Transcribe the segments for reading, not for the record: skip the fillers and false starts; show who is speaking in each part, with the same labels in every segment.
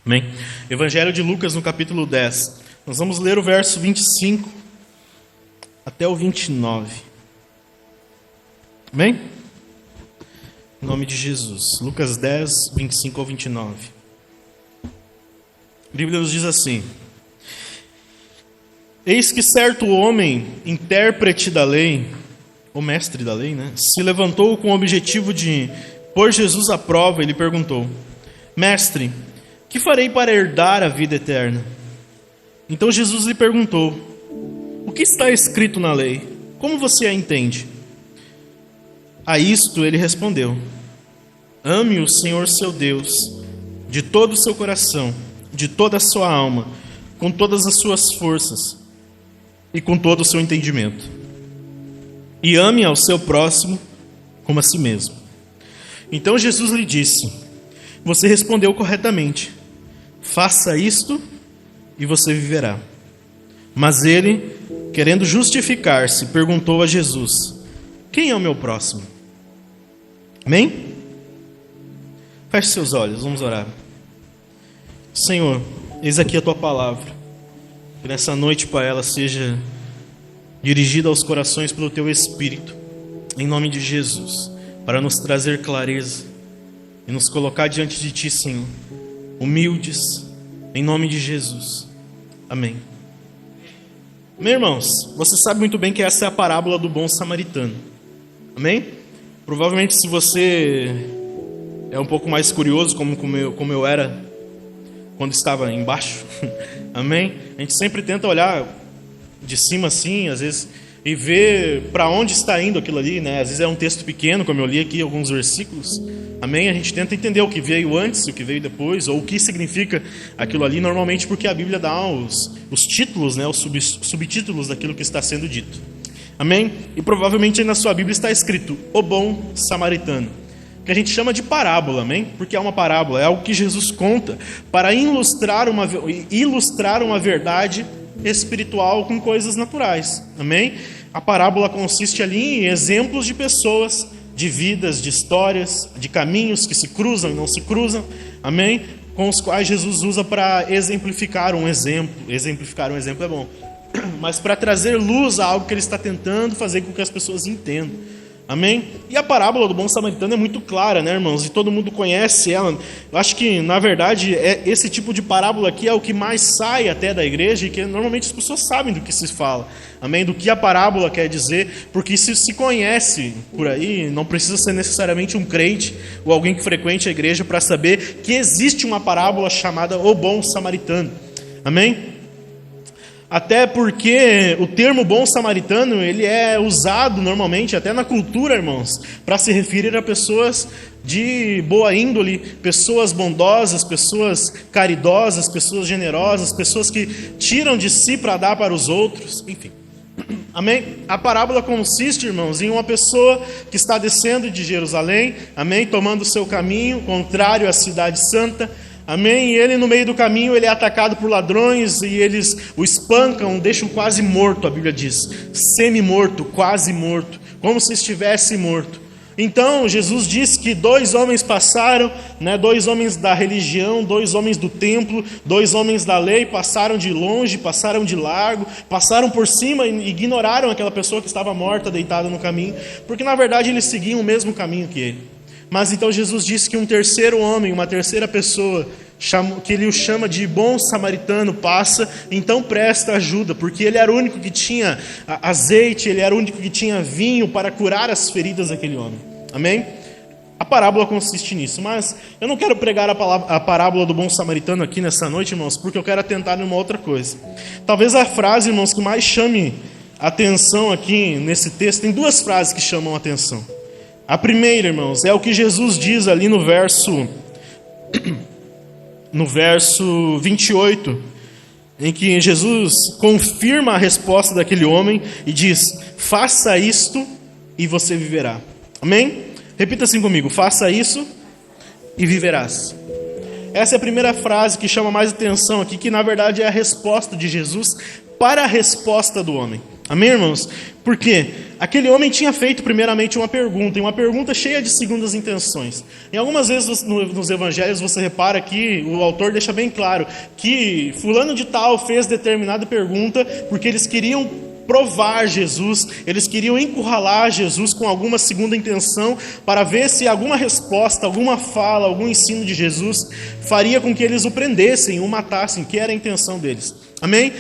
Speaker 1: Amém? Evangelho de Lucas, no capítulo 10. Nós vamos ler o verso 25 até o 29. Amém? Em nome de Jesus. Lucas 10, 25 ao 29. A Bíblia nos diz assim: Eis que certo homem, intérprete da lei, ou mestre da lei, se levantou com o objetivo de pôr Jesus à prova e lhe perguntou: Mestre, que farei para herdar a vida eterna? Então Jesus lhe perguntou: O que está escrito na lei? Como você a entende? A isto ele respondeu: Ame o Senhor seu Deus de todo o seu coração, de toda a sua alma, com todas as suas forças e com todo o seu entendimento. E ame ao seu próximo como a si mesmo. Então Jesus lhe disse: Você respondeu corretamente. Faça isto e você viverá. Mas ele, querendo justificar-se, perguntou a Jesus: Quem é o meu próximo? Amém? Feche seus olhos, vamos orar. Senhor, eis aqui a tua palavra. Que nessa noite, Pai, ela seja dirigida aos corações pelo teu Espírito, em nome de Jesus, para nos trazer clareza e nos colocar diante de ti, Senhor, humildes, em nome de Jesus. Amém. Meus irmãos, você sabe muito bem que essa é a parábola do bom samaritano. Amém? Provavelmente, se você é um pouco mais curioso, como eu era quando estava embaixo, amém? A gente sempre tenta olhar de cima assim, às vezes, e ver para onde está indo aquilo ali, Às vezes é um texto pequeno, como eu li aqui alguns versículos, amém? A gente tenta entender o que veio antes, o que veio depois, ou o que significa aquilo ali, normalmente porque a Bíblia dá os títulos, Os subtítulos daquilo que está sendo dito, amém? E provavelmente aí na sua Bíblia está escrito: o bom samaritano, que a gente chama de parábola, amém? Porque é uma parábola, é algo que Jesus conta para ilustrar uma verdade espiritual com coisas naturais, amém? A parábola consiste ali em exemplos de pessoas, de vidas, de histórias, de caminhos que se cruzam e não se cruzam, amém? Com os quais Jesus usa para exemplificar um exemplo. Exemplificar um exemplo é bom, mas para trazer luz a algo que ele está tentando fazer com que as pessoas entendam. Amém? E a parábola do bom samaritano é muito clara, irmãos? E todo mundo conhece ela. Eu acho que, na verdade, esse tipo de parábola aqui é o que mais sai até da igreja, e que normalmente as pessoas sabem do que se fala. Amém? Do que a parábola quer dizer, porque isso se conhece por aí, não precisa ser necessariamente um crente ou alguém que frequente a igreja para saber que existe uma parábola chamada o bom samaritano. Amém? Até porque o termo bom samaritano, ele é usado normalmente, até na cultura, irmãos, para se referir a pessoas de boa índole, pessoas bondosas, pessoas caridosas, pessoas generosas, pessoas que tiram de si para dar para os outros, enfim. Amém? A parábola consiste, irmãos, em uma pessoa que está descendo de Jerusalém, amém? Tomando o seu caminho, contrário à cidade santa. Amém? E ele no meio do caminho, ele é atacado por ladrões e eles o espancam, deixam quase morto, a Bíblia diz. Semi-morto, quase morto, como se estivesse morto. Então, Jesus diz que 2 homens passaram, 2 homens da religião, 2 homens do templo, 2 homens da lei, passaram de longe, passaram de largo, passaram por cima e ignoraram aquela pessoa que estava morta, deitada no caminho, porque na verdade eles seguiam o mesmo caminho que ele. Mas então Jesus disse que um terceiro homem, uma terceira pessoa, que ele o chama de bom samaritano, passa, então presta ajuda, porque ele era o único que tinha azeite, ele era o único que tinha vinho para curar as feridas daquele homem. Amém? A parábola consiste nisso, mas eu não quero pregar a parábola do bom samaritano aqui nessa noite, irmãos, porque eu quero atentar em uma outra coisa. Talvez a frase, irmãos, que mais chame a atenção aqui nesse texto, tem 2 frases que chamam a atenção. A primeira, irmãos, é o que Jesus diz ali no verso 28, em que Jesus confirma a resposta daquele homem e diz: faça isto e você viverá. Amém? Repita assim comigo: faça isso e viverás. Essa é a primeira frase que chama mais atenção aqui, que na verdade é a resposta de Jesus para a resposta do homem. Amém, irmãos? Por quê? Aquele homem tinha feito primeiramente uma pergunta, e uma pergunta cheia de segundas intenções. Em algumas vezes nos evangelhos você repara que o autor deixa bem claro que fulano de tal fez determinada pergunta porque eles queriam provar Jesus, eles queriam encurralar Jesus com alguma segunda intenção para ver se alguma resposta, alguma fala, algum ensino de Jesus faria com que eles o prendessem, o matassem, que era a intenção deles. Amém?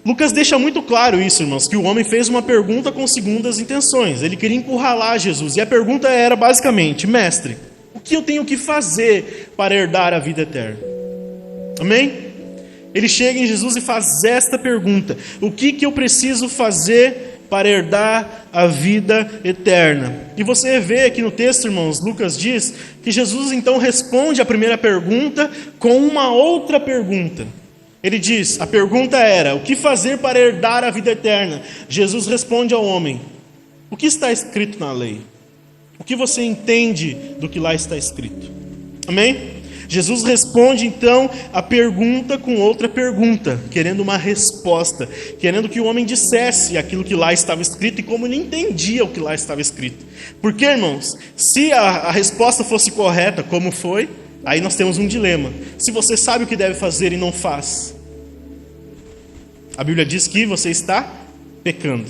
Speaker 1: Lucas deixa muito claro isso, irmãos, que o homem fez uma pergunta com segundas intenções. Ele queria encurralar Jesus. E a pergunta era basicamente: mestre, o que eu tenho que fazer para herdar a vida eterna? Amém? Ele chega em Jesus e faz esta pergunta: o que eu preciso fazer para herdar a vida eterna? E você vê aqui no texto, irmãos, Lucas diz que Jesus então responde a primeira pergunta com uma outra pergunta. Ele diz, a pergunta era: o que fazer para herdar a vida eterna? Jesus responde ao homem: o que está escrito na lei? O que você entende do que lá está escrito? Amém? Jesus responde então a pergunta com outra pergunta, querendo uma resposta, querendo que o homem dissesse aquilo que lá estava escrito e como ele entendia o que lá estava escrito. Porque, irmãos, se a resposta fosse correta, como foi, aí nós temos um dilema. Se você sabe o que deve fazer e não faz, a Bíblia diz que você está pecando.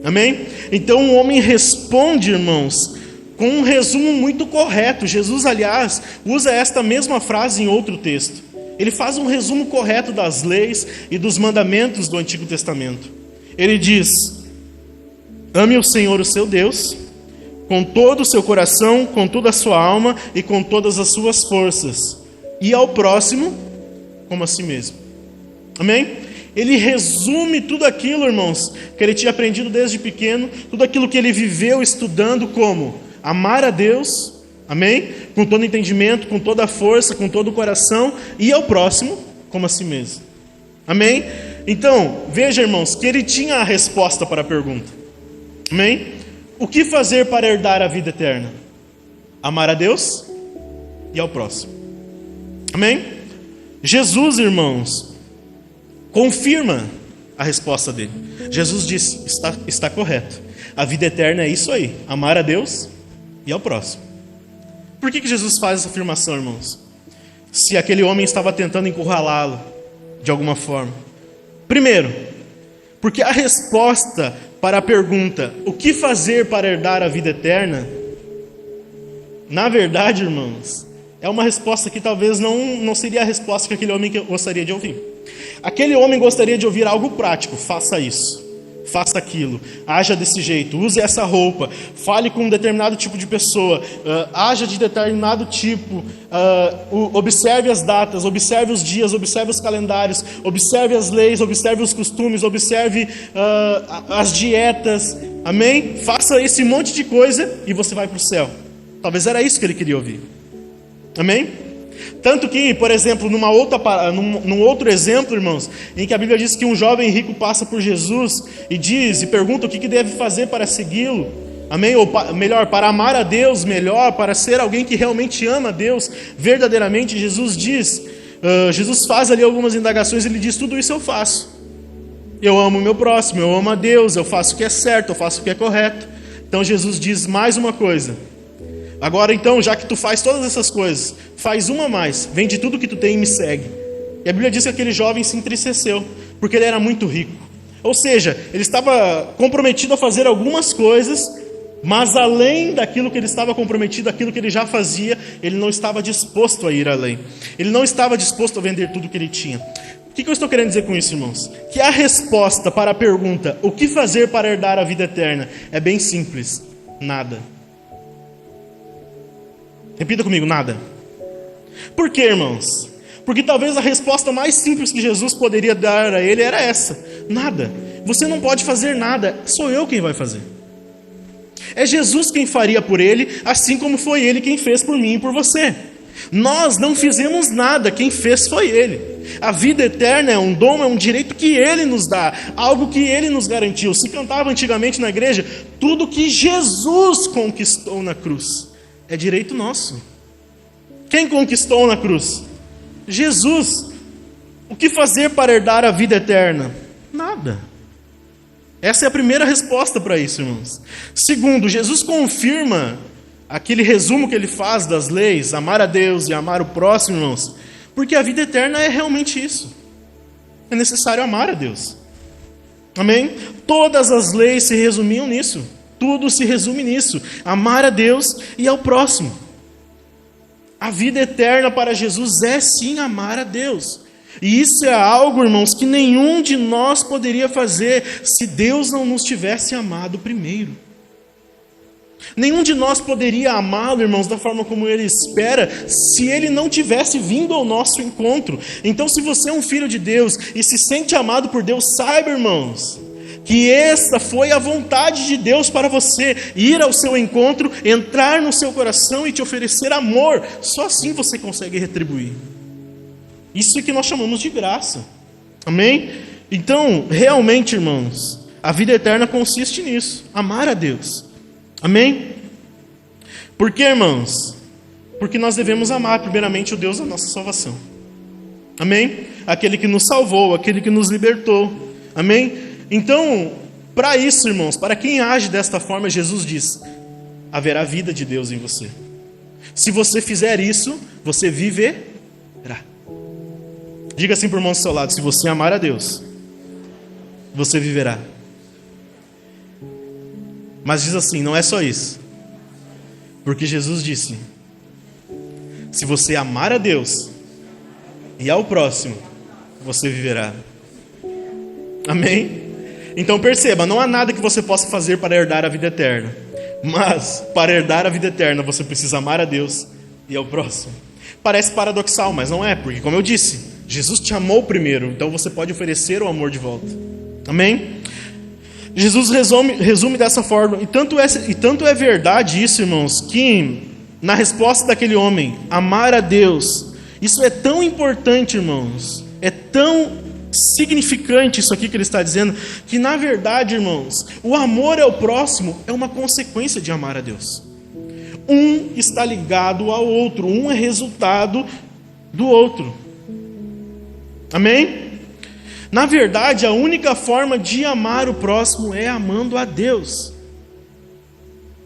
Speaker 1: Amém? Então o homem responde, irmãos, com um resumo muito correto. Jesus, aliás, usa esta mesma frase em outro texto. Ele faz um resumo correto das leis e dos mandamentos do Antigo Testamento. Ele diz: ame o Senhor, o seu Deus, com todo o seu coração, com toda a sua alma e com todas as suas forças, e ao próximo como a si mesmo. Amém? Ele resume tudo aquilo, irmãos, que ele tinha aprendido desde pequeno, tudo aquilo que ele viveu estudando, como amar a Deus, amém? Com todo entendimento, com toda a força, com todo o coração, e ao próximo como a si mesmo. Amém? Então, veja, irmãos, que ele tinha a resposta para a pergunta. Amém? O que fazer para herdar a vida eterna? Amar a Deus e ao próximo. Amém? Jesus, irmãos, confirma a resposta dele. Jesus disse: está correto. A vida eterna é isso aí: amar a Deus e ao próximo. Por que Jesus faz essa afirmação, irmãos? Se aquele homem estava tentando encurralá-lo de alguma forma. Primeiro, porque a resposta para a pergunta: o que fazer para herdar a vida eterna? Na verdade, irmãos, é uma resposta que talvez não seria a resposta que aquele homem gostaria de ouvir. Aquele homem gostaria de ouvir algo prático: faça isso, faça aquilo, haja desse jeito, use essa roupa, fale com um determinado tipo de pessoa, haja de determinado tipo, observe as datas, observe os dias, observe os calendários, observe as leis, observe os costumes, observe as dietas, amém? Faça esse monte de coisa e você vai para o céu. Talvez era isso que ele queria ouvir, amém? Tanto que, por exemplo, num outro exemplo, irmãos, em que a Bíblia diz que um jovem rico passa por Jesus e pergunta o que deve fazer para segui-lo, amém? Ou melhor, para amar a Deus melhor, para ser alguém que realmente ama a Deus verdadeiramente. Jesus faz ali algumas indagações. Ele diz: tudo isso eu faço. Eu amo o meu próximo, eu amo a Deus, eu faço o que é certo, eu faço o que é correto. Então Jesus diz mais uma coisa: agora então, já que tu faz todas essas coisas, faz uma a mais, vende tudo que tu tem e me segue. E a Bíblia diz que aquele jovem se entristeceu, porque ele era muito rico. Ou seja, ele estava comprometido a fazer algumas coisas, mas além daquilo que ele estava comprometido, aquilo que ele já fazia, ele não estava disposto a ir além. Ele não estava disposto a vender tudo que ele tinha. O que eu estou querendo dizer com isso, irmãos? Que a resposta para a pergunta: o que fazer para herdar a vida eterna? É bem simples: nada. Repita comigo: nada. Por quê, irmãos? Porque talvez a resposta mais simples que Jesus poderia dar a ele era essa: nada. Você não pode fazer nada, sou eu quem vai fazer. É Jesus quem faria por ele, assim como foi ele quem fez por mim e por você. Nós não fizemos nada, quem fez foi ele. A vida eterna é um dom, é um direito que ele nos dá, algo que ele nos garantiu. Se cantava antigamente na igreja: tudo que Jesus conquistou na cruz é direito nosso. Quem conquistou na cruz? Jesus. O que fazer para herdar a vida eterna? Nada. Essa é a primeira resposta para isso, irmãos. Segundo, Jesus confirma aquele resumo que ele faz das leis, amar a Deus e amar o próximo, irmãos, porque a vida eterna é realmente isso. É necessário amar a Deus. Amém? Todas as leis se resumiam nisso. Tudo se resume nisso. Amar a Deus e ao próximo. A vida eterna para Jesus é sim amar a Deus. E isso é algo, irmãos, que nenhum de nós poderia fazer se Deus não nos tivesse amado primeiro. Nenhum de nós poderia amá-lo, irmãos, da forma como Ele espera, se Ele não tivesse vindo ao nosso encontro. Então, se você é um filho de Deus e se sente amado por Deus, saiba, irmãos, que esta foi a vontade de Deus para você, ir ao seu encontro, entrar no seu coração e te oferecer amor. Só assim você consegue retribuir. Isso é que nós chamamos de graça. Amém? Então, realmente, irmãos, a vida eterna consiste nisso, amar a Deus. Amém? Por quê, irmãos? Porque nós devemos amar primeiramente o Deus da nossa salvação. Amém? Aquele que nos salvou, aquele que nos libertou. Amém? Então, para isso, irmãos, para quem age desta forma, Jesus diz: haverá vida de Deus em você. Se você fizer isso, você viverá. Diga assim para o irmão do seu lado: se você amar a Deus, você viverá. Mas diz assim, não é só isso. Porque Jesus disse: se você amar a Deus e ao próximo, você viverá. Amém? Então perceba, não há nada que você possa fazer para herdar a vida eterna. Mas, para herdar a vida eterna, você precisa amar a Deus e ao próximo. Parece paradoxal, mas não é. Porque, como eu disse, Jesus te amou primeiro. Então você pode oferecer o amor de volta. Amém? Jesus resume dessa forma, e tanto é verdade isso, irmãos, que na resposta daquele homem, amar a Deus, isso é tão importante, irmãos, é tão significante isso aqui que ele está dizendo, que na verdade, irmãos, o amor ao próximo é uma consequência de amar a Deus. Um está ligado ao outro, um é resultado do outro. Amém? Na verdade, a única forma de amar o próximo é amando a Deus.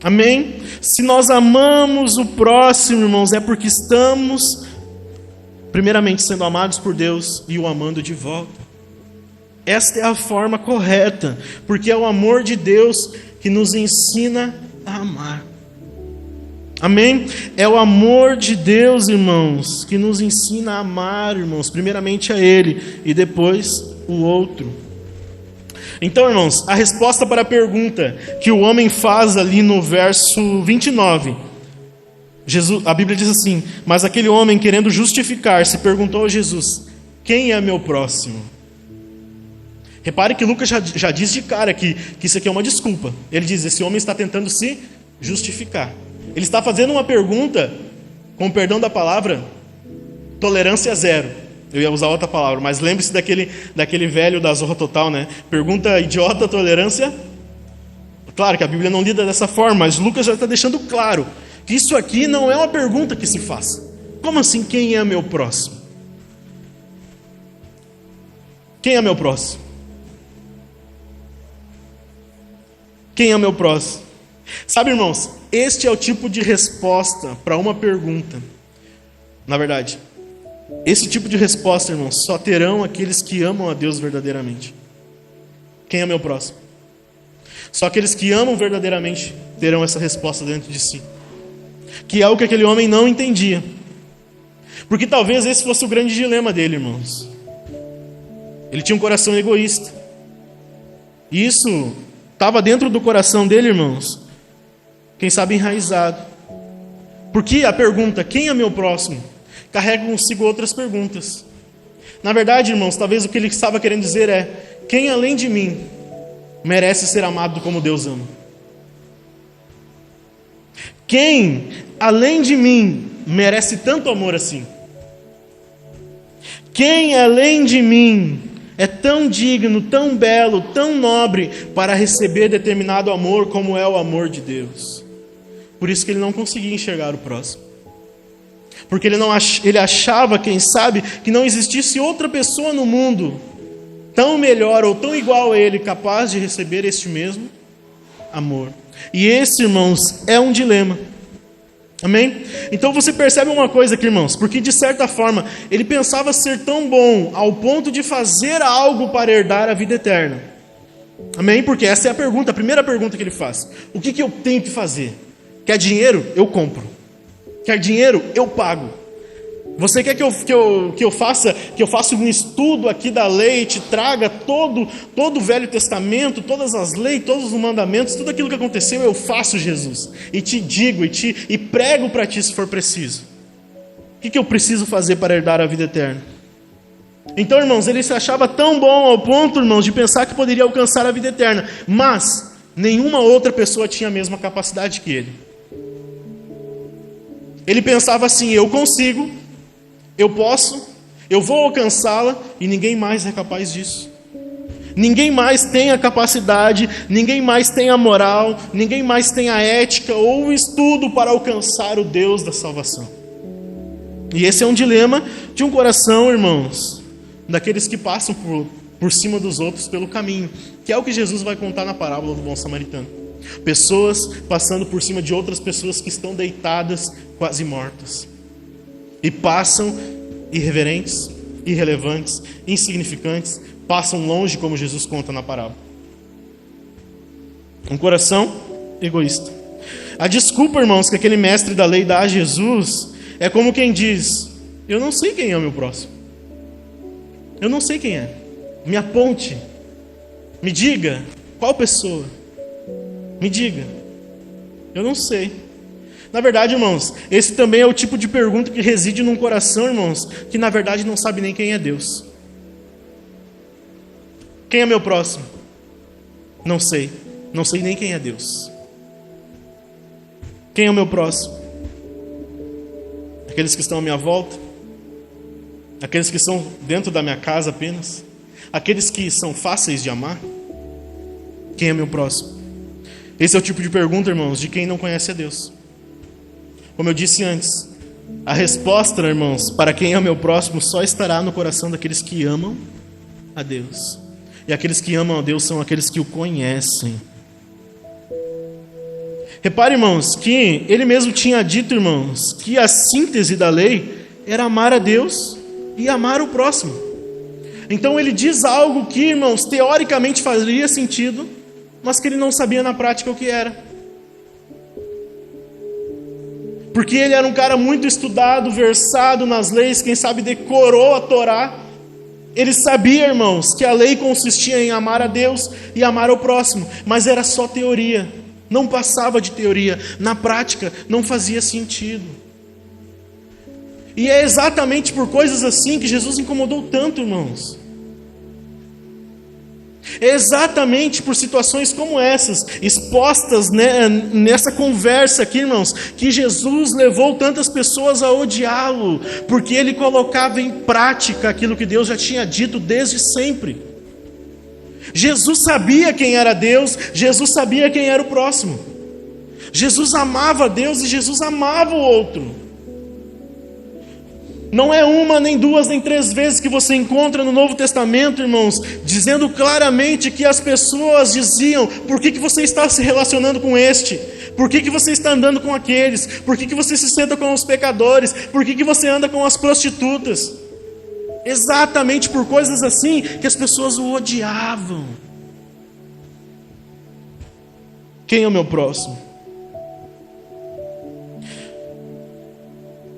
Speaker 1: Amém? Se nós amamos o próximo, irmãos, é porque estamos, primeiramente, sendo amados por Deus e o amando de volta. Esta é a forma correta, porque é o amor de Deus que nos ensina a amar. Amém? É o amor de Deus, irmãos, que nos ensina a amar, irmãos, primeiramente a Ele e depois o outro. Então, irmãos, a resposta para a pergunta que o homem faz ali no verso 29, a Bíblia diz assim: mas aquele homem, querendo justificar-se, perguntou a Jesus: quem é meu próximo? Repare que Lucas já diz de cara que isso aqui é uma desculpa. Ele diz: esse homem está tentando se justificar. Ele está fazendo uma pergunta, com o perdão da palavra, tolerância zero. Eu ia usar outra palavra, mas lembre-se daquele velho da Zorra Total, né? Pergunta idiota, tolerância. Claro que a Bíblia não lida dessa forma, mas Lucas já está deixando claro que isso aqui não é uma pergunta que se faz. Como assim, quem é meu próximo? Quem é meu próximo? Quem é meu próximo? Sabe, irmãos, este é o tipo de resposta para uma pergunta. Na verdade, esse tipo de resposta, irmãos, só terão aqueles que amam a Deus verdadeiramente. Quem é meu próximo? Só aqueles que amam verdadeiramente terão essa resposta dentro de si. Que é o que aquele homem não entendia. Porque talvez esse fosse o grande dilema dele, irmãos. Ele tinha um coração egoísta. E isso estava dentro do coração dele, irmãos, quem sabe enraizado. Porque a pergunta, quem é meu próximo, carrega consigo outras perguntas. Na verdade, irmãos, talvez o que ele estava querendo dizer é: quem além de mim merece ser amado como Deus ama? Quem além de mim merece tanto amor assim? Quem além de mim é tão digno, tão belo, tão nobre para receber determinado amor como é o amor de Deus? Por isso que ele não conseguia enxergar o próximo. Porque ele achava, quem sabe, que não existisse outra pessoa no mundo tão melhor ou tão igual a ele, capaz de receber este mesmo amor. E esse, irmãos, é um dilema. Amém? Então você percebe uma coisa aqui, irmãos, porque de certa forma ele pensava ser tão bom ao ponto de fazer algo para herdar a vida eterna. Amém? Porque essa é a pergunta, a primeira pergunta que ele faz. O que eu tenho que fazer? Quer dinheiro? Eu compro. Quer dinheiro? Eu pago. Você quer que eu faça um estudo aqui da lei, te traga todo o Velho Testamento, todas as leis, todos os mandamentos, tudo aquilo que aconteceu, eu faço, Jesus. E te digo, e prego para ti se for preciso. O que eu preciso fazer para herdar a vida eterna? Então, irmãos, ele se achava tão bom ao ponto, irmãos, de pensar que poderia alcançar a vida eterna. Mas nenhuma outra pessoa tinha a mesma capacidade que ele. Ele pensava assim: eu consigo, eu posso, eu vou alcançá-la, e ninguém mais é capaz disso. Ninguém mais tem a capacidade, ninguém mais tem a moral, ninguém mais tem a ética ou o estudo para alcançar o Deus da salvação. E esse é um dilema de um coração, irmãos, daqueles que passam por cima dos outros pelo caminho, que é o que Jesus vai contar na parábola do bom samaritano. Pessoas passando por cima de outras pessoas que estão deitadas, quase mortas. E passam irreverentes, irrelevantes, insignificantes, passam longe, como Jesus conta na parábola. Um coração egoísta. A desculpa, irmãos, que aquele mestre da lei dá a Jesus é como quem diz: eu não sei quem é o meu próximo. Eu não sei quem é. Me aponte. Me diga qual pessoa. Me diga. Eu não sei. Na verdade, irmãos, esse também é o tipo de pergunta que reside num coração, irmãos, que na verdade não sabe nem quem é Deus. Quem é meu próximo? Não sei. Não sei nem quem é Deus. Quem é o meu próximo? Aqueles que estão à minha volta? Aqueles que estão dentro da minha casa apenas? Aqueles que são fáceis de amar? Quem é meu próximo? Esse é o tipo de pergunta, irmãos, de quem não conhece a Deus. Como eu disse antes, a resposta, irmãos, para quem é o meu próximo só estará no coração daqueles que amam a Deus. E aqueles que amam a Deus são aqueles que o conhecem. Repare, irmãos, que ele mesmo tinha dito, irmãos, que a síntese da lei era amar a Deus e amar o próximo. Então ele diz algo que, irmãos, teoricamente faria sentido, mas que ele não sabia na prática o que era. Porque ele era um cara muito estudado, versado nas leis, quem sabe decorou a Torá. Ele sabia, irmãos, que a lei consistia em amar a Deus e amar o próximo, mas era só teoria, não passava de teoria, na prática não fazia sentido. E é exatamente por coisas assim que Jesus incomodou tanto, irmãos. É exatamente por situações como essas, expostas nessa conversa aqui, irmãos, que Jesus levou tantas pessoas a odiá-lo, porque ele colocava em prática aquilo que Deus já tinha dito desde sempre. Jesus sabia quem era Deus, Jesus sabia quem era o próximo. Jesus amava Deus e Jesus amava o outro. Não é uma, nem duas, nem três vezes que você encontra no Novo Testamento, irmãos, dizendo claramente que as pessoas diziam: por que você está se relacionando com este? Por que você está andando com aqueles? Por que você se senta com os pecadores? Por que você anda com as prostitutas? Exatamente por coisas assim que as pessoas o odiavam. Quem é o meu próximo?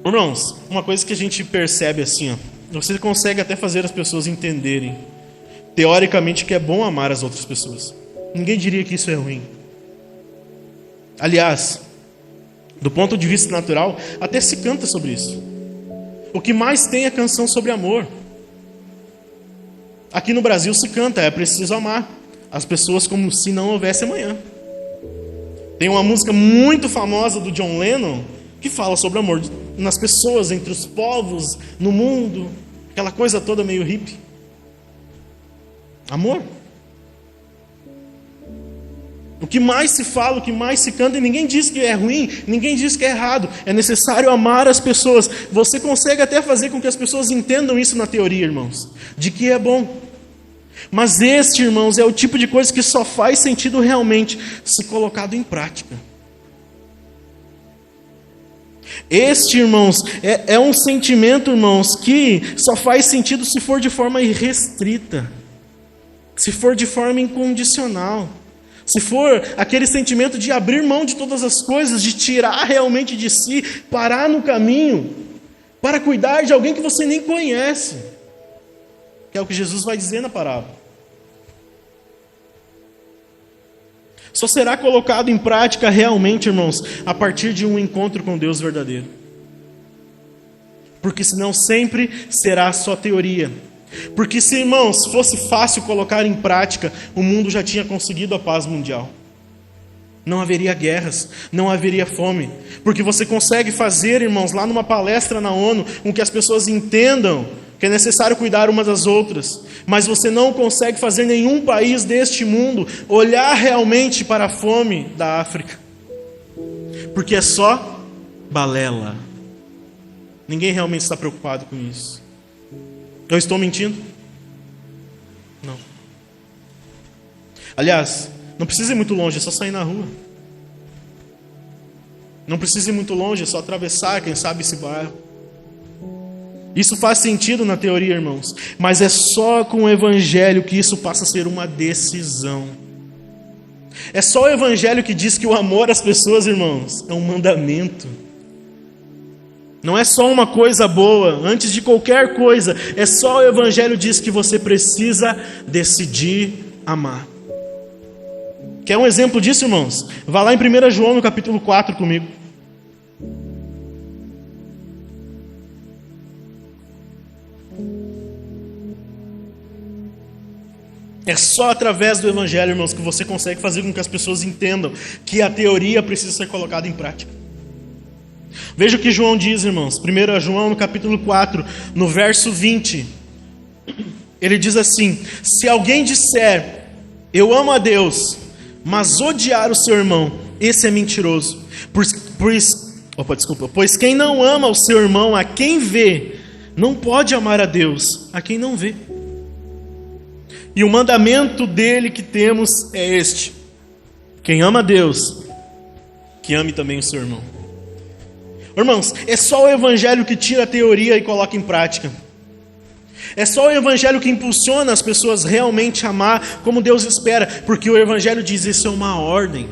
Speaker 1: Irmãos, uma coisa que a gente percebe assim, você consegue até fazer as pessoas entenderem, teoricamente, que é bom amar as outras pessoas. Ninguém diria que isso é ruim. Aliás, do ponto de vista natural, até se canta sobre isso. O que mais tem é canção sobre amor. Aqui no Brasil se canta: é preciso amar as pessoas como se não houvesse amanhã. Tem uma música muito famosa do John Lennon que fala sobre amor nas pessoas, entre os povos, no mundo, aquela coisa toda meio hippie. Amor. O que mais se fala, o que mais se canta, e ninguém diz que é ruim, ninguém diz que é errado. É necessário amar as pessoas. Você consegue até fazer com que as pessoas entendam isso na teoria, irmãos, de que é bom. Mas este, irmãos, é o tipo de coisa que só faz sentido realmente se colocado em prática. Este, irmãos, é um sentimento, irmãos, que só faz sentido se for de forma irrestrita, se for de forma incondicional, se for aquele sentimento de abrir mão de todas as coisas, de tirar realmente de si, parar no caminho, para cuidar de alguém que você nem conhece, que é o que Jesus vai dizer na parábola. Só será colocado em prática realmente, irmãos, a partir de um encontro com Deus verdadeiro. Porque senão sempre será só teoria. Porque se, irmãos, fosse fácil colocar em prática, o mundo já tinha conseguido a paz mundial. Não haveria guerras, não haveria fome. Porque você consegue fazer, irmãos, lá numa palestra na ONU, com que as pessoas entendam que é necessário cuidar umas das outras. Mas você não consegue fazer nenhum país deste mundo olhar realmente para a fome da África. Porque é só balela. Ninguém realmente está preocupado com isso. Eu estou mentindo? Não. Aliás, não precisa ir muito longe, é só sair na rua. Não precisa ir muito longe, é só atravessar, quem sabe, esse bairro. Isso faz sentido na teoria, irmãos, mas é só com o Evangelho que isso passa a ser uma decisão. É só o Evangelho que diz que o amor às pessoas, irmãos, é um mandamento. Não é só uma coisa boa, antes de qualquer coisa, é só o Evangelho que diz que você precisa decidir amar. Quer um exemplo disso, irmãos? Vá lá em 1 João, no capítulo 4 comigo. É só através do Evangelho, irmãos, que você consegue fazer com que as pessoas entendam que a teoria precisa ser colocada em prática. Veja o que João diz, irmãos. 1 João, no capítulo 4, no verso 20. Ele diz assim: se alguém disser, eu amo a Deus, mas odiar o seu irmão, esse é mentiroso. Pois quem não ama o seu irmão, a quem vê, não pode amar a Deus, a quem não vê. E o mandamento dele que temos é este: quem ama a Deus, que ame também o seu irmão. Irmãos, é só o Evangelho que tira a teoria e coloca em prática. É só o Evangelho que impulsiona as pessoas realmente a amar como Deus espera, porque o Evangelho diz isso é uma ordem.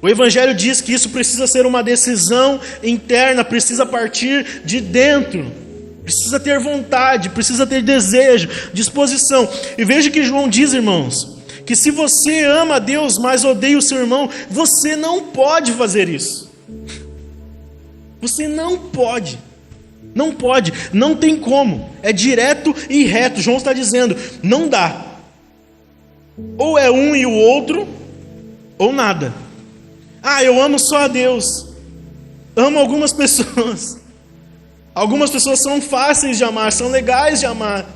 Speaker 1: O Evangelho diz que isso precisa ser uma decisão interna, precisa partir de dentro. Precisa ter vontade, precisa ter desejo, disposição. E veja que João diz, irmãos, que se você ama a Deus, mas odeia o seu irmão, você não pode fazer isso. Você não pode. Não pode, não tem como. É direto e reto. João está dizendo, não dá. Ou é um e o outro, ou nada. Ah, eu amo só a Deus. Amo algumas pessoas. Algumas pessoas são fáceis de amar, são legais de amar.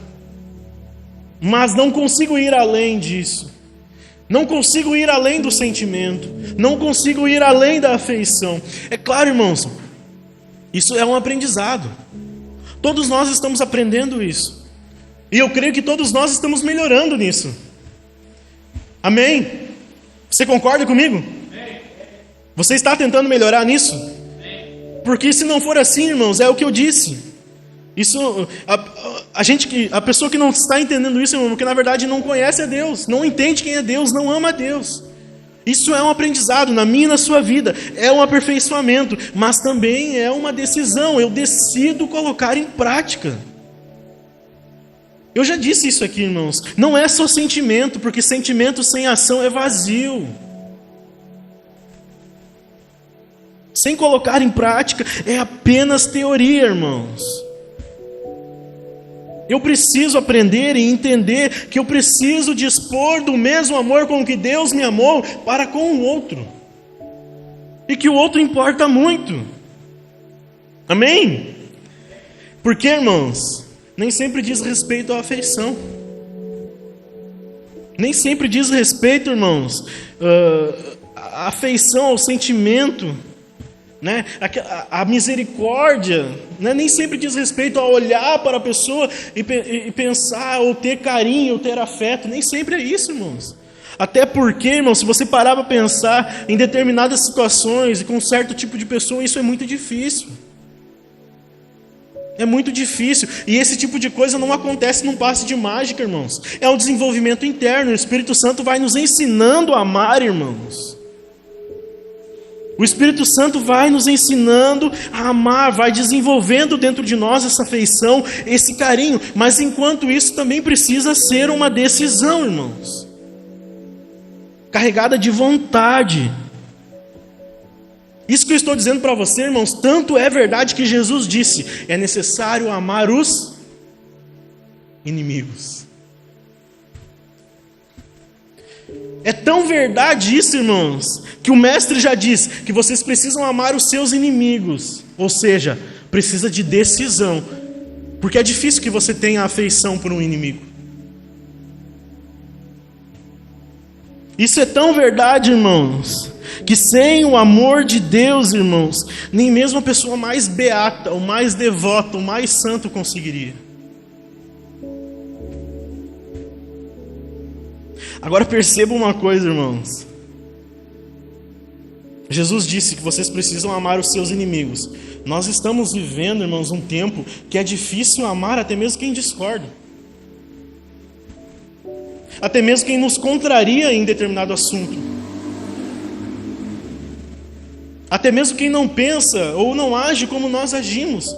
Speaker 1: Mas não consigo ir além disso. Não consigo ir além do sentimento. Não consigo ir além da afeição. É claro, irmãos, isso é um aprendizado. Todos nós estamos aprendendo isso. E eu creio que todos nós estamos melhorando nisso. Amém? Você concorda comigo? Você está tentando melhorar nisso? Porque se não for assim, irmãos, é o que eu disse. Isso, a pessoa que não está entendendo isso, irmão, porque na verdade não conhece a Deus, não entende quem é Deus, não ama a Deus. Isso é um aprendizado na minha e na sua vida, é um aperfeiçoamento, mas também é uma decisão. Eu decido colocar em prática. Eu já disse isso aqui, irmãos. Não é só sentimento, porque sentimento sem ação é vazio. Sem colocar em prática é apenas teoria, irmãos. Eu preciso aprender e entender que eu preciso dispor do mesmo amor com que Deus me amou para com o outro. E que o outro importa muito. Amém? Porque, irmãos, nem sempre diz respeito à afeição. Nem sempre diz respeito, irmãos, à afeição, ao sentimento. né? A misericórdia, né? Nem sempre diz respeito a olhar para a pessoa e pensar, ou ter carinho, ou ter afeto. Nem sempre é isso, irmãos. Até porque, irmãos, se você parar para pensar em determinadas situações e com um certo tipo de pessoa, isso é muito difícil. É muito difícil. E esse tipo de coisa não acontece num passe de mágica, irmãos. É um desenvolvimento interno. O Espírito Santo vai nos ensinando a amar, irmãos. O Espírito Santo vai nos ensinando a amar, vai desenvolvendo dentro de nós essa afeição, esse carinho. Mas enquanto isso também precisa ser uma decisão, irmãos. Carregada de vontade. Isso que eu estou dizendo para você, irmãos, tanto é verdade que Jesus disse: é necessário amar os inimigos. É tão verdade isso, irmãos, que o mestre já diz que vocês precisam amar os seus inimigos. Ou seja, precisa de decisão. Porque é difícil que você tenha afeição por um inimigo. Isso é tão verdade, irmãos, que sem o amor de Deus, irmãos, nem mesmo a pessoa mais beata, o mais devota, o mais santo conseguiria. Agora perceba uma coisa, irmãos. Jesus disse que vocês precisam amar os seus inimigos. Nós estamos vivendo, irmãos, um tempo que é difícil amar até mesmo quem discorda. Até mesmo quem nos contraria em determinado assunto. Até mesmo quem não pensa ou não age como nós agimos.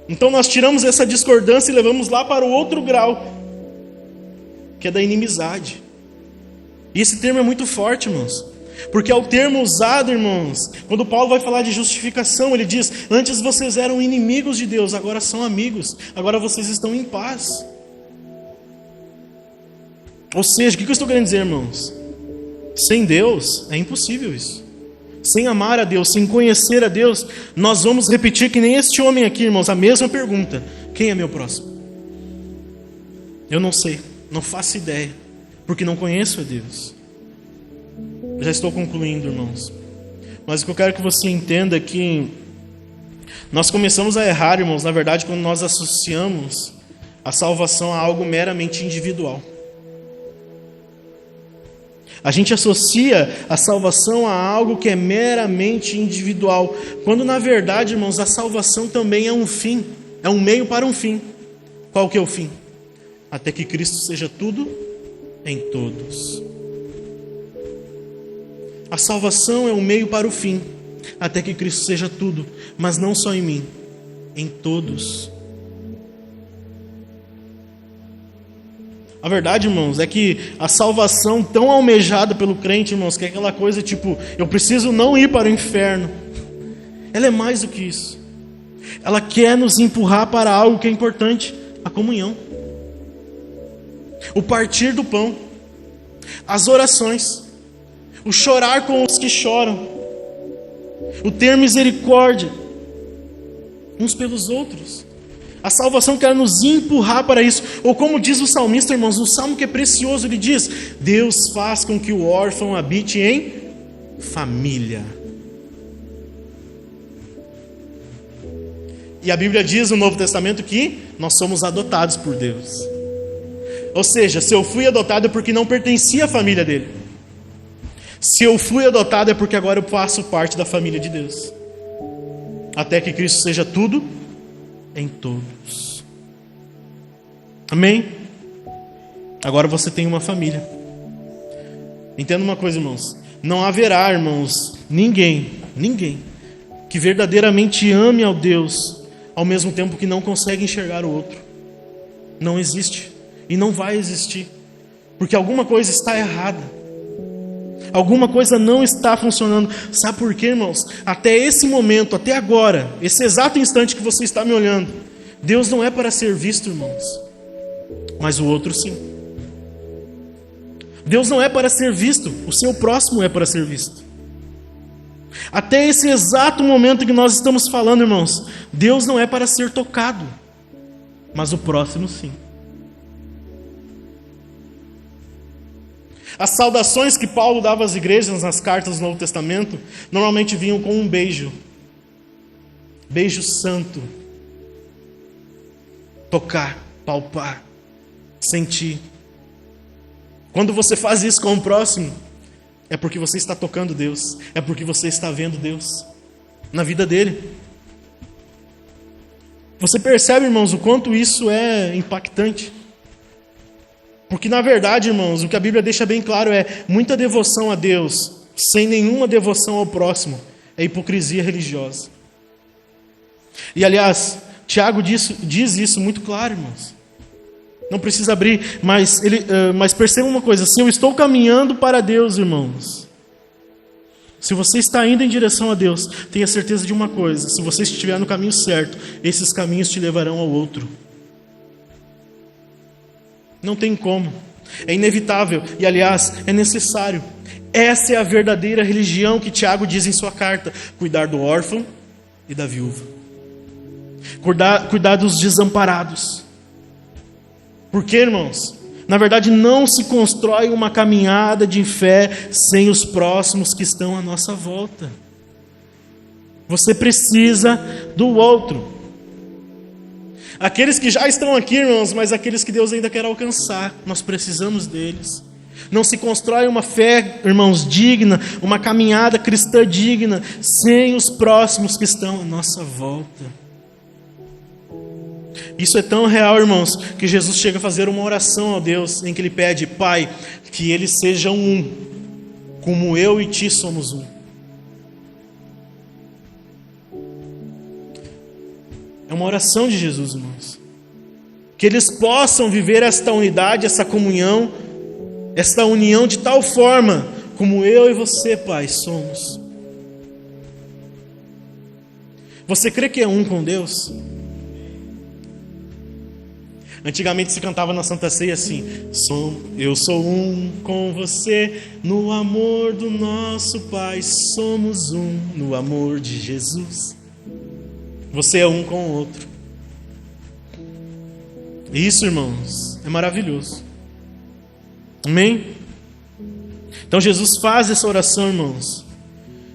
Speaker 1: Então nós tiramos essa discordância e levamos lá para o outro grau, que é da inimizade. E esse termo é muito forte, irmãos. Porque é o termo usado, irmãos, quando Paulo vai falar de justificação, ele diz: antes vocês eram inimigos de Deus, agora são amigos, agora vocês estão em paz. Ou seja, o que eu estou querendo dizer, irmãos? Sem Deus é impossível isso. Sem amar a Deus, sem conhecer a Deus, nós vamos repetir que nem este homem aqui, irmãos, a mesma pergunta: quem é meu próximo? Eu não sei, não faço ideia, porque não conheço a Deus. Já estou concluindo, irmãos. Mas o que eu quero que você entenda é que nós começamos a errar, irmãos, na verdade, quando nós associamos a salvação a algo meramente individual. A gente associa a salvação a algo que é meramente individual, quando na verdade, irmãos, a salvação também é um fim, é um meio para um fim. Qual que é o fim? Até que Cristo seja tudo em todos. A salvação é um meio para o fim, até que Cristo seja tudo, mas não só em mim, em todos. A verdade, irmãos, é que a salvação tão almejada pelo crente, irmãos, que é aquela coisa tipo, eu preciso não ir para o inferno, ela é mais do que isso. Ela quer nos empurrar para algo que é importante: a comunhão, o partir do pão, as orações, o chorar com os que choram, o ter misericórdia uns pelos outros. A salvação quer nos empurrar para isso. Ou como diz o salmista, irmãos, um salmo que é precioso, ele diz: Deus faz com que o órfão habite em família. E a Bíblia diz no Novo Testamento que nós somos adotados por Deus. Ou seja, se eu fui adotado é porque não pertencia à família dele. Se eu fui adotado é porque agora eu faço parte da família de Deus. Até que Cristo seja tudo em todos. Amém? Agora você tem uma família. Entenda uma coisa, irmãos. Não haverá, irmãos, ninguém que verdadeiramente ame ao Deus ao mesmo tempo que não consegue enxergar o outro. Não existe. E não vai existir. Porque alguma coisa está errada. Alguma coisa não está funcionando. Sabe por quê, irmãos? Até esse momento, até agora, esse exato instante que você está me olhando, Deus não é para ser visto, irmãos, mas o outro sim. Deus não é para ser visto, o seu próximo é para ser visto. Até esse exato momento que nós estamos falando, irmãos, Deus não é para ser tocado, mas o próximo sim. As saudações que Paulo dava às igrejas nas cartas do Novo Testamento normalmente vinham com um beijo. Beijo santo. Tocar, palpar, sentir. Quando você faz isso com o próximo, é porque você está tocando Deus. É porque você está vendo Deus na vida dele. Você percebe, irmãos, o quanto isso é impactante? Porque, na verdade, irmãos, o que a Bíblia deixa bem claro é muita devoção a Deus, sem nenhuma devoção ao próximo, é hipocrisia religiosa. E, aliás, Tiago diz isso muito claro, irmãos. Não precisa abrir, mas perceba uma coisa, se eu estou caminhando para Deus, irmãos, se você está indo em direção a Deus, tenha certeza de uma coisa, se você estiver no caminho certo, esses caminhos te levarão ao outro. Não tem como, é inevitável e, aliás, é necessário. Essa é a verdadeira religião que Tiago diz em sua carta: cuidar do órfão e da viúva, cuidar dos desamparados. Porque, irmãos, na verdade não se constrói uma caminhada de fé sem os próximos que estão à nossa volta. Você precisa do outro. Aqueles que já estão aqui, irmãos, mas aqueles que Deus ainda quer alcançar, nós precisamos deles. Não se constrói uma fé, irmãos, digna, uma caminhada cristã digna, sem os próximos que estão à nossa volta. Isso é tão real, irmãos, que Jesus chega a fazer uma oração a Deus, em que Ele pede: Pai, que eles sejam um, como eu e Ti somos um. É uma oração de Jesus, irmãos. Que eles possam viver esta unidade, essa comunhão, esta união de tal forma como eu e você, Pai, somos. Você crê que é um com Deus? Antigamente se cantava na Santa Ceia assim: eu sou um com você, no amor do nosso Pai, somos um no amor de Jesus. Você é um com o outro. Isso, irmãos, é maravilhoso. Amém? Então Jesus faz essa oração, irmãos.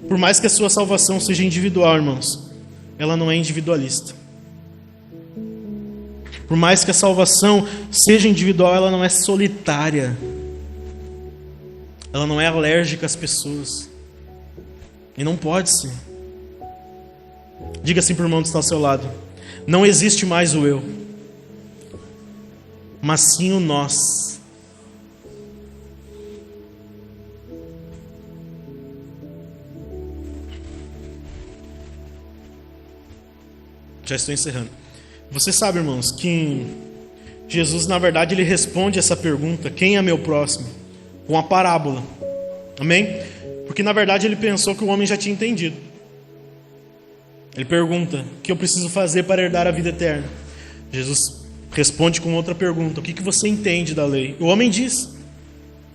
Speaker 1: Por mais que a sua salvação seja individual, irmãos, ela não é individualista. Por mais que a salvação seja individual, ela não é solitária. Ela não é alérgica às pessoas. E não pode ser. Diga assim para o irmão que está ao seu lado: não existe mais o eu, mas sim o nós. Já estou encerrando. Você sabe, irmãos, que Jesus, na verdade, Ele responde essa pergunta: quem é meu próximo? Com uma parábola. Amém? Porque, na verdade, Ele pensou que o homem já tinha entendido. Ele pergunta: o que eu preciso fazer para herdar a vida eterna? Jesus responde com outra pergunta: o que você entende da lei? O homem diz.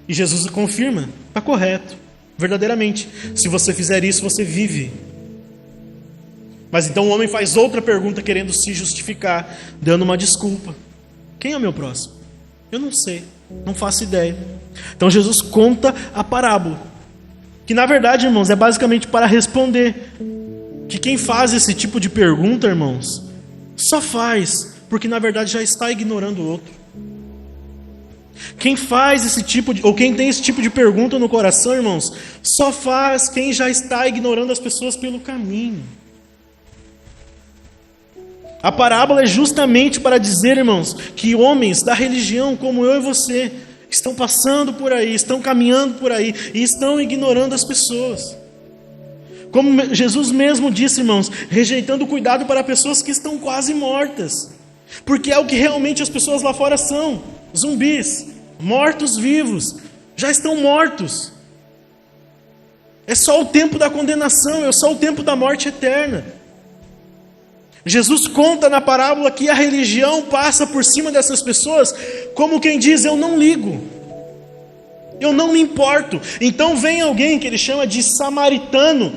Speaker 1: E Jesus confirma: está correto, verdadeiramente. Se você fizer isso, você vive. Mas então o homem faz outra pergunta, querendo se justificar, dando uma desculpa: quem é o meu próximo? Eu não sei, não faço ideia. Então Jesus conta a parábola, que na verdade, irmãos, é basicamente para responder que quem faz esse tipo de pergunta, irmãos, só faz porque na verdade já está ignorando o outro. Quem faz esse tipo de, ou quem tem esse tipo de pergunta no coração, irmãos, só faz quem já está ignorando as pessoas pelo caminho. A parábola é justamente para dizer, irmãos, que homens da religião como eu e você estão passando por aí, estão caminhando por aí e estão ignorando as pessoas. Como Jesus mesmo disse, irmãos, rejeitando o cuidado para pessoas que estão quase mortas. Porque é o que realmente as pessoas lá fora são: zumbis, mortos-vivos, já estão mortos. É só o tempo da condenação, é só o tempo da morte eterna. Jesus conta na parábola que a religião passa por cima dessas pessoas como quem diz: eu não ligo, eu não me importo. Então vem alguém que ele chama de samaritano,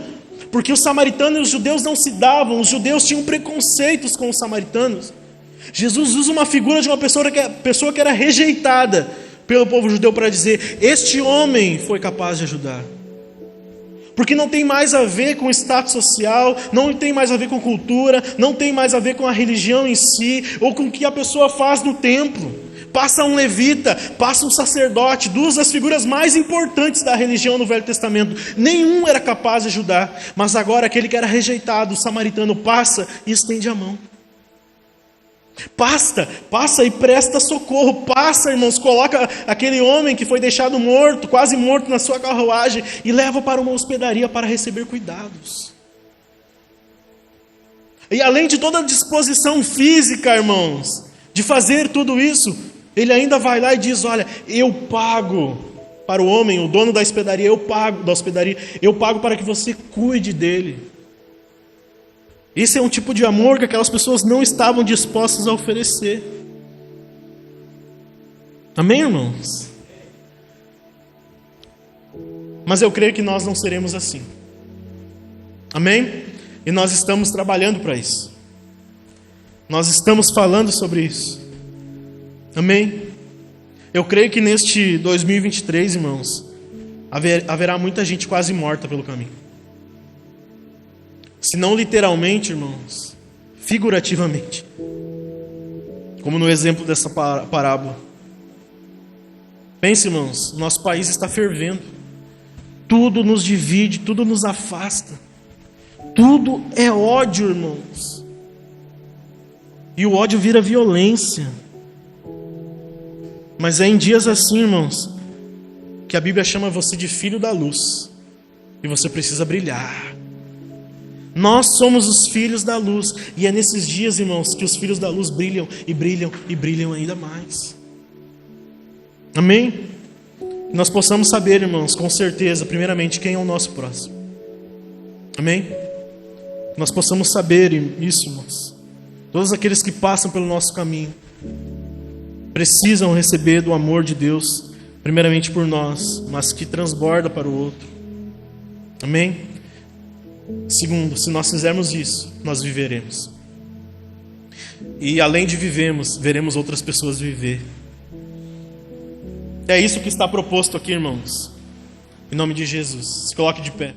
Speaker 1: porque os samaritanos e os judeus não se davam, os judeus tinham preconceitos com os samaritanos. Jesus usa uma figura de uma pessoa que era rejeitada pelo povo judeu para dizer: este homem foi capaz de ajudar. Porque não tem mais a ver com status social, não tem mais a ver com cultura, não tem mais a ver com a religião em si, ou com o que a pessoa faz no templo. Passa um levita, passa um sacerdote, duas das figuras mais importantes da religião no Velho Testamento. Nenhum era capaz de ajudar, mas agora aquele que era rejeitado, o samaritano, passa e estende a mão. Passa e presta socorro. Passa, irmãos, coloca aquele homem que foi deixado morto, quase morto, na sua carruagem e leva para uma hospedaria para receber cuidados. E além de toda a disposição física, irmãos, de fazer tudo isso, ele ainda vai lá e diz: olha, eu pago para o homem, o dono da hospedaria, eu pago para que você cuide dele. Esse é um tipo de amor que aquelas pessoas não estavam dispostas a oferecer. Amém, irmãos? Mas eu creio que nós não seremos assim. Amém? E nós estamos trabalhando para isso. Nós estamos falando sobre isso. Amém? Eu creio que neste 2023, irmãos, haverá muita gente quase morta pelo caminho. Se não literalmente, irmãos, figurativamente. Como no exemplo dessa parábola. Pense, irmãos, nosso país está fervendo. Tudo nos divide, tudo nos afasta. Tudo é ódio, irmãos. E o ódio vira violência. Mas é em dias assim, irmãos, que a Bíblia chama você de filho da luz. E você precisa brilhar. Nós somos os filhos da luz. E é nesses dias, irmãos, que os filhos da luz brilham e brilham e brilham ainda mais. Amém? Nós possamos saber, irmãos, com certeza, primeiramente, quem é o nosso próximo. Amém? Nós possamos saber isso, irmãos. Todos aqueles que passam pelo nosso caminho precisam receber do amor de Deus, primeiramente por nós, mas que transborda para o outro. Amém? Segundo, se nós fizermos isso, nós viveremos. E além de vivermos, veremos outras pessoas viver. É isso que está proposto aqui, irmãos. Em nome de Jesus. Se coloque de pé.